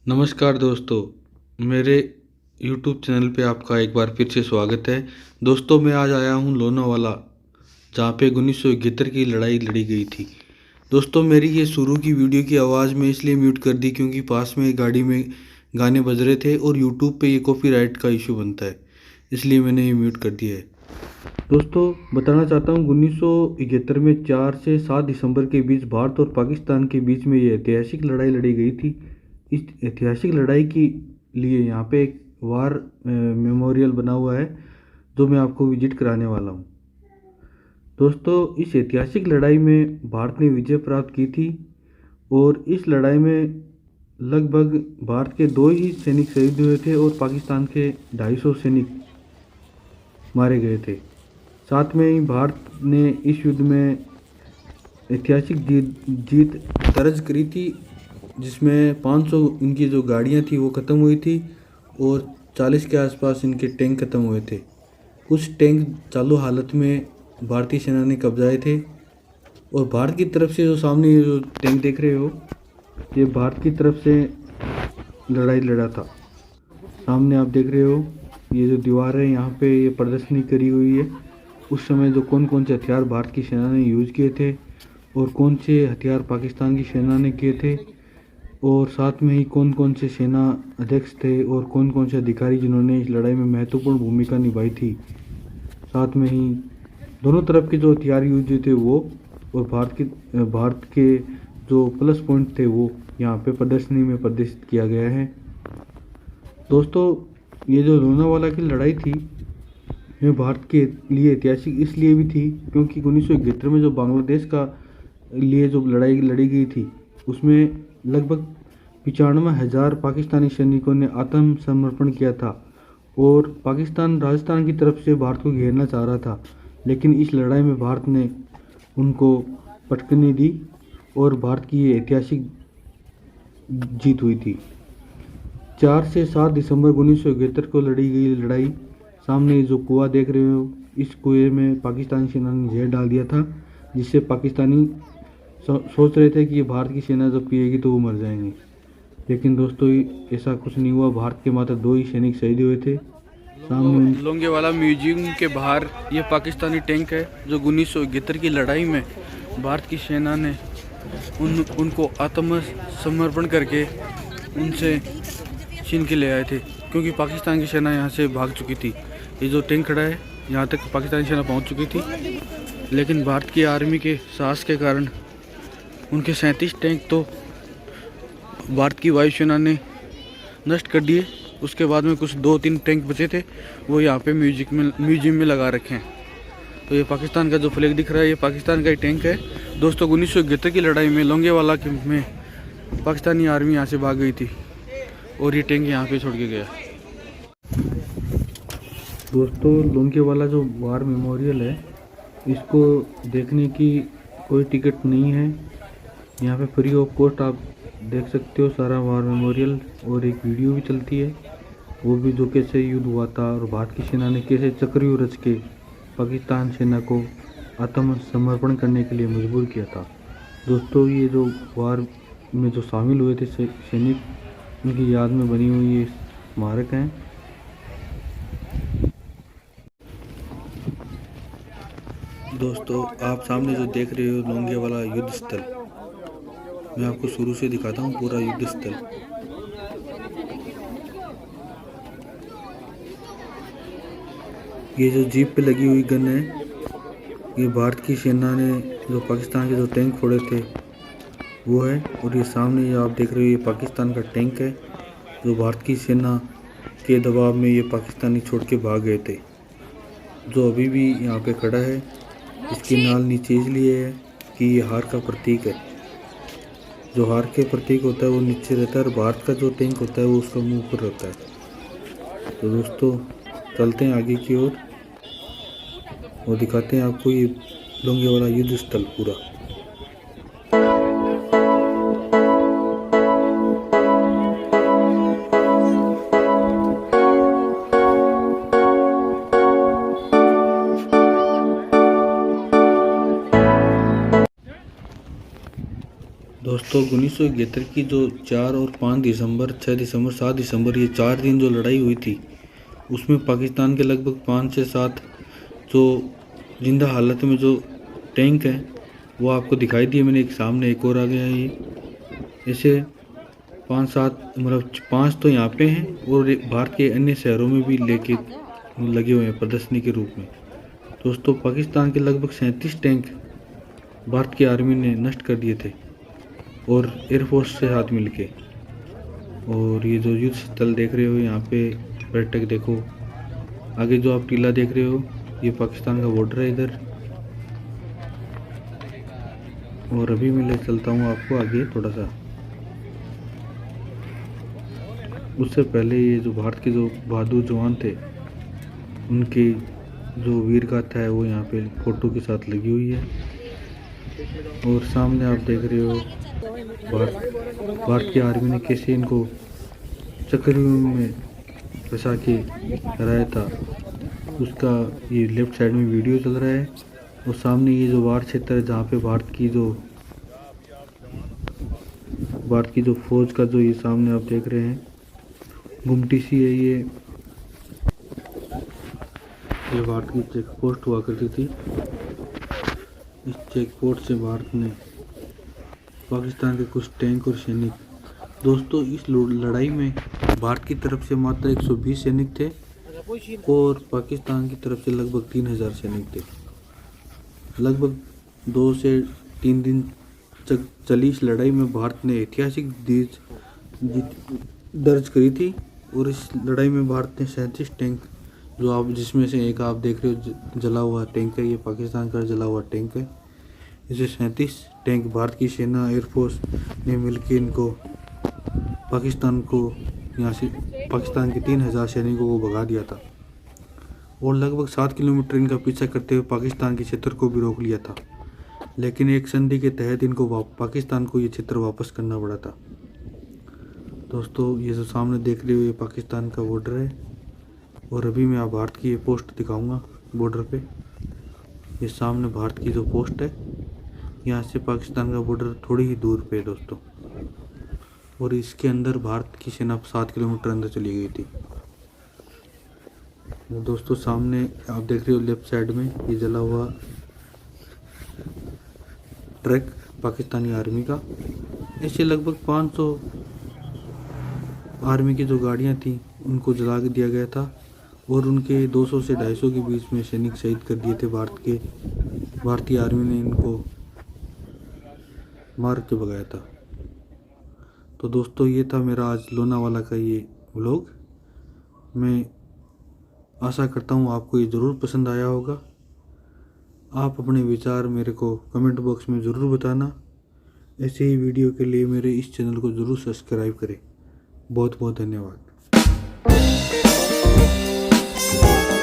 नमस्कार दोस्तों, मेरे YouTube चैनल पे आपका एक बार फिर से स्वागत है। दोस्तों, मैं आज आया हूँ लोनावाला, जहाँ पे 1971 की लड़ाई लड़ी गई थी। दोस्तों, मेरी ये शुरू की वीडियो की आवाज़ मैं इसलिए म्यूट कर दी क्योंकि पास में गाड़ी में गाने बज रहे थे और YouTube पे ये कॉपीराइट का इशू बनता है, इसलिए मैंने ये म्यूट कर दिया है। दोस्तों, बताना चाहता हूँ 1971 में 4 से 7 दिसंबर के बीच भारत और पाकिस्तान के बीच में ये ऐतिहासिक लड़ाई लड़ी गई थी। इस ऐतिहासिक लड़ाई के लिए यहाँ पे एक वार मेमोरियल बना हुआ है, जो मैं आपको विजिट कराने वाला हूँ। दोस्तों, इस ऐतिहासिक लड़ाई में भारत ने विजय प्राप्त की थी और इस लड़ाई में लगभग भारत के 2 ही सैनिक शहीद हुए थे और पाकिस्तान के 250 सैनिक मारे गए थे। साथ में ही भारत ने इस युद्ध में ऐतिहासिक जीत दर्ज करी थी, जिसमें 500 इनकी जो गाड़ियाँ थी वो ख़त्म हुई थी और 40 के आसपास इनके टैंक ख़त्म हुए थे। कुछ टैंक चालू हालत में भारतीय सेना ने कब्जाए थे और भारत की तरफ से जो सामने ये जो टैंक देख रहे हो, ये भारत की तरफ से लड़ाई लड़ा था। सामने आप देख रहे हो, ये जो दीवार है यहाँ पे ये प्रदर्शनी करी हुई है। उस समय जो कौन कौन से हथियार भारत की सेना ने यूज़ किए थे और कौन से हथियार पाकिस्तान की सेना ने किए थे, और साथ में ही कौन कौन से सेना अध्यक्ष थे और कौन कौन से अधिकारी जिन्होंने इस लड़ाई में महत्वपूर्ण भूमिका निभाई थी। साथ में ही दोनों तरफ के जो हथियार यूज थे वो, और भारत के जो प्लस पॉइंट थे वो यहाँ पे प्रदर्शनी में प्रदर्शित किया गया है। दोस्तों, ये जो लोनावाला की लड़ाई थी, ये भारत के लिए ऐतिहासिक इसलिए भी थी क्योंकि 1971 में जो बांग्लादेश का लिए जो लड़ाई लड़ी गई थी, उसमें लगभग 95,000 पाकिस्तानी सैनिकों ने आत्मसमर्पण किया था और पाकिस्तान राजस्थान की तरफ से भारत को घेरना चाह रहा था, लेकिन इस लड़ाई में भारत ने उनको पटकनी दी और भारत की ये ऐतिहासिक जीत हुई थी। 4 से 7 दिसंबर 1971 को लड़ी गई लड़ाई। सामने जो कुआं देख रहे हो, इस कुएं में पाकिस्तानी सेना ने जहर डाल दिया था, जिससे पाकिस्तानी सोच रहे थे कि ये भारत की सेना जब पिएगी तो वो मर जाएंगे, लेकिन दोस्तों ऐसा कुछ नहीं हुआ। भारत के मात्र 2 ही सैनिक शहीद हुए थे। सामने लोंगेवाला म्यूजियम के बाहर ये पाकिस्तानी टैंक है, जो 1971 की लड़ाई में भारत की सेना ने उनको आत्मसमर्पण करके उनसे छीन के ले आए थे, क्योंकि पाकिस्तान की सेना यहाँ से भाग चुकी थी। ये जो टैंक खड़ा है, यहाँ तक पाकिस्तानी सेना पहुँच चुकी थी, लेकिन भारत की आर्मी के साहस के कारण उनके 37 टैंक तो भारत की वायुसेना ने नष्ट कर दिए। उसके बाद में कुछ 2-3 टैंक बचे थे, वो यहाँ पे म्यूजियम में लगा रखे हैं। तो ये पाकिस्तान का जो फ्लैग दिख रहा है, ये पाकिस्तान का ही टैंक है। दोस्तों, 1971 की लड़ाई में लोंगेवाला में पाकिस्तानी आर्मी यहाँ से भाग गई थी और ये टैंक यहाँ पे छोड़ के गया। दोस्तों, लोंगेवाला जो वार मेमोरियल है, इसको देखने की कोई टिकट नहीं है। यहाँ पे फ्री ऑफ कॉस्ट आप देख सकते हो सारा वार मेमोरियल, और एक वीडियो भी चलती है, वो भी जो कैसे युद्ध हुआ था और भारत की सेना ने कैसे चक्रव्यूह रच के पाकिस्तान सेना को आत्मसमर्पण करने के लिए मजबूर किया था। दोस्तों, ये जो वार में जो शामिल हुए थे सैनिक, उनकी याद में बनी हुई ये स्मारक हैं। दोस्तों, आप सामने जो देख रहे हो लोंगेवाला युद्ध स्थल, मैं आपको शुरू से दिखाता हूँ पूरा युद्ध स्थल। ये जो जीप पे लगी हुई गन है, ये भारत की सेना ने जो पाकिस्तान के जो टैंक फोड़े थे वो है, और ये सामने जो आप देख रहे हो ये पाकिस्तान का टैंक है, जो भारत की सेना के दबाव में ये पाकिस्तानी छोड़ के भाग गए थे, जो अभी भी यहाँ पे खड़ा है। इसकी नाल नीचे इसलिए है कि ये हार का प्रतीक है। जो हार के प्रतीक होता है वो नीचे रहता है, और भारत का जो टैंक होता है वो उसका मुंह ऊपर रहता है। तो दोस्तों, चलते हैं आगे की ओर और दिखाते हैं आपको ये लोंगेवाला युद्ध स्थल पूरा। दोस्तों 1971 की जो 4 और 5 दिसंबर, 6 दिसंबर, 7 दिसंबर, ये 4 दिन जो लड़ाई हुई थी, उसमें पाकिस्तान के लगभग 5 से 7 जो जिंदा हालत में जो टैंक हैं वो आपको दिखाई दिए। मैंने एक सामने एक और आ गया है। ये ऐसे 5-7 मतलब 5 तो यहाँ पे हैं और भारत के अन्य शहरों में भी लेके लगे हुए हैं प्रदर्शनी के रूप में। दोस्तों पाकिस्तान के लगभग 37 टैंक भारत की आर्मी ने नष्ट कर दिए थे और एयरफोर्स के साथ मिलके। और ये जो युद्ध स्थल देख रहे हो यहाँ पे पर्यटक देखो, आगे जो आप टीला देख रहे हो ये पाकिस्तान का बॉर्डर है इधर। और अभी मैं ले चलता हूँ आपको आगे थोड़ा सा। उससे पहले ये जो भारत के जो बहादुर जवान थे उनकी जो वीर गाथा है वो यहाँ पे फोटो के साथ लगी हुई है। और सामने आप देख रहे हो भारत की आर्मी ने कैसे इनको चक्रव्यूह में फंसा के हराया था, उसका ये लेफ्ट साइड में वीडियो चल रहा है। और सामने ये जो वार क्षेत्र है जहाँ पे भारत की जो फौज का जो ये सामने आप देख रहे हैं गुमटी सी है, ये भारत की चेक पोस्ट हुआ करती थी। इस चेक पोस्ट से भारत ने पाकिस्तान के कुछ टैंक और सैनिक, दोस्तों इस लड़ाई में भारत की तरफ से मात्र 120 सैनिक थे और पाकिस्तान की तरफ से लगभग 3000 सैनिक थे। लगभग 2 से 3 दिन चली इस लड़ाई में भारत ने ऐतिहासिक जीत दर्ज करी थी। और इस लड़ाई में भारत ने 37 टैंक, जो आप जिसमें से एक आप देख रहे हो जला हुआ टैंक है, ये पाकिस्तान का जला हुआ टैंक है। इसे 37 टैंक भारत की सेना एयरफोर्स ने मिलकर इनको पाकिस्तान के 3000 सैनिकों को भगा दिया था और लगभग 7 किलोमीटर इनका पीछा करते हुए पाकिस्तान के क्षेत्र को भी रोक लिया था। लेकिन एक संधि के तहत इनको पाकिस्तान को ये क्षेत्र वापस करना पड़ा था। दोस्तों ये जो सामने देख रहे हो ये पाकिस्तान का बॉर्डर है और अभी मैं आप भारत की ये पोस्ट दिखाऊंगा बॉर्डर पे। ये सामने भारत की जो पोस्ट है, यहाँ से पाकिस्तान का बॉर्डर थोड़ी ही दूर पे है दोस्तों। और इसके अंदर भारत की सेना 7 किलोमीटर अंदर चली गई थी। दोस्तों सामने आप देख रहे हो लेफ्ट साइड में ये जला हुआ ट्रक पाकिस्तानी आर्मी का। ऐसे लगभग 500 आर्मी की जो गाड़ियाँ थी उनको जला दिया गया था और उनके 200 से 250 के बीच में सैनिक शहीद कर दिए थे। भारतीय आर्मी ने इनको मार के भगाया था। तो दोस्तों ये था मेरा आज लोनावाला का ये व्लॉग। मैं आशा करता हूँ आपको ये ज़रूर पसंद आया होगा। आप अपने विचार मेरे को कमेंट बॉक्स में ज़रूर बताना। ऐसे ही वीडियो के लिए मेरे इस चैनल को ज़रूर सब्सक्राइब करें। बहुत बहुत धन्यवाद।